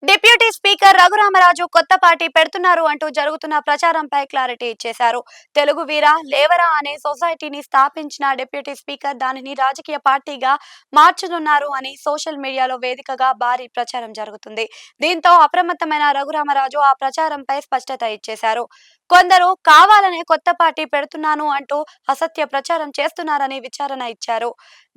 Deputy speaker Raghurama Raju కొత్త party పెడుతున్నారు అంటూ జరుగుతున్న ప్రచారంపై క్లారిటీ ఇచ్చేశారు. తెలుగు వీర లేవరా అనే సొసైటీని స్థాపించిన డిప్యూటీ స్పీకర్ దానిని రాజకీయ పార్టీగా మార్చనున్నారు అని సోషల్ మీడియాలో వేదికగా భారీ ప్రచారం జరుగుతుంది. దీంతో అప్రమత్తమైన రఘురామరాజు ఆ ప్రచారంపై స్పష్టత ఇచ్చేశారు. కొందరు కావాలనే కొత్త పార్టీ పెడుతున్నాను అంటూ అసత్య ప్రచారం చేస్తున్నారని విచారణ ఇచ్చారు.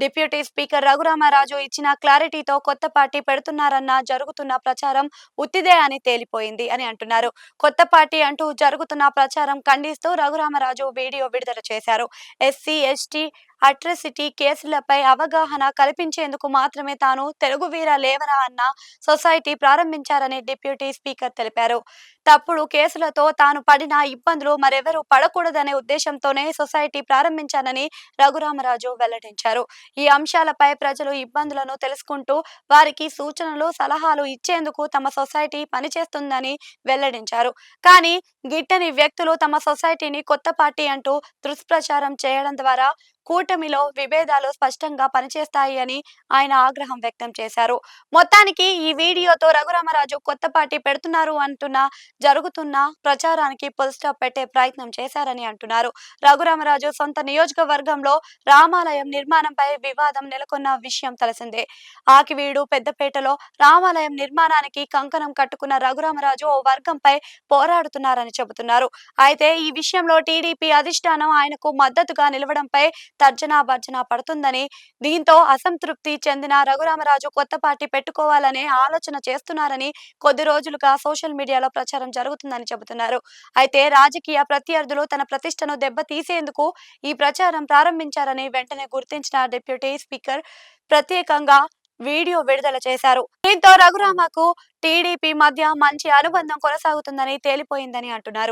డిప్యూటీ స్పీకర్ రఘురామరాజు ఇచ్చిన క్లారిటీతో కొత్త పార్టీ పెడుతున్నారన్న జరుగుతున్న ప్రచారం ఉత్తిదే అని తేలిపోయింది అని అంటున్నారు. కొత్త పార్టీ అంటూ జరుగుతున్న ప్రచారం ఖండిస్తూ రఘురామరాజు వీడియో విడుదల చేశారు. ఎస్సీ, ఎస్టీ అట్రాసిటీ కేసులపై అవగాహన కల్పించేందుకు మాత్రమే తాను తెలుగు వీర లేవరా అన్న సొసైటీ ప్రారంభించారని డిప్యూటీ స్పీకర్ తెలిపారు. తప్పుడు కేసులతో తాను పడిన ఇబ్బందులు మరెవరూ పడకూడదనే ఉద్దేశంతోనే సొసైటీ ప్రారంభించానని రఘురామరాజు వెల్లడించారు. ఈ అంశాలపై ప్రజలు ఇబ్బందులను తెలుసుకుంటూ వారికి సూచనలు, సలహాలు ఇచ్చేందుకు తమ సొసైటీ పనిచేస్తుందని వెల్లడించారు. కానీ గిట్టని వ్యక్తులు తమ సొసైటీని కొత్త పార్టీ అంటూ దుష్ప్రచారం చేయడం ద్వారా కూటమిలో విభేదాలు స్పష్టంగా పనిచేస్తాయి అని ఆయన ఆగ్రహం వ్యక్తం చేశారు. మొత్తానికి ఈ వీడియోతో రఘురామరాజు కొత్త పార్టీ పెడుతున్నారు అంటున్న జరుగుతున్న ప్రచారానికి ఫుల్ స్టాప్ పెట్టే ప్రయత్నం చేశారని అంటున్నారు. రఘురామరాజు సొంత నియోజకవర్గంలో రామాలయం నిర్మాణంపై వివాదం నెలకొన్న విషయం తెలిసిందే. ఆకివీడు పెద్దపేటలో రామాలయం నిర్మాణానికి కంకణం కట్టుకున్న రఘురామరాజు ఓ వర్గంపై పోరాడుతున్నారని చెబుతున్నారు. అయితే ఈ విషయంలో టీడీపీ అధిష్టానం ఆయనకు మద్దతుగా నిలవడంపై తర్జనా భర్జన పడుతుందని, దీంతో అసంతృప్తి చెందిన రఘురామరాజు కొత్త పార్టీ పెట్టుకోవాలనే ఆలోచన చేస్తున్నారని కొద్ది రోజులుగా సోషల్ మీడియాలో ప్రచారం జరుగుతుందని చెబుతున్నారు. అయితే రాజకీయ ప్రత్యర్థులు తన ప్రతిష్టను దెబ్బతీసేందుకు ఈ ప్రచారం ప్రారంభించారని వెంటనే గుర్తించిన డిప్యూటీ స్పీకర్ ప్రత్యేకంగా వీడియో విడుదల చేశారు. దీంతో రఘురామకు టీడీపీ మధ్య మంచి అనుబంధం కొనసాగుతుందని తేలిపోయిందని అంటున్నారు.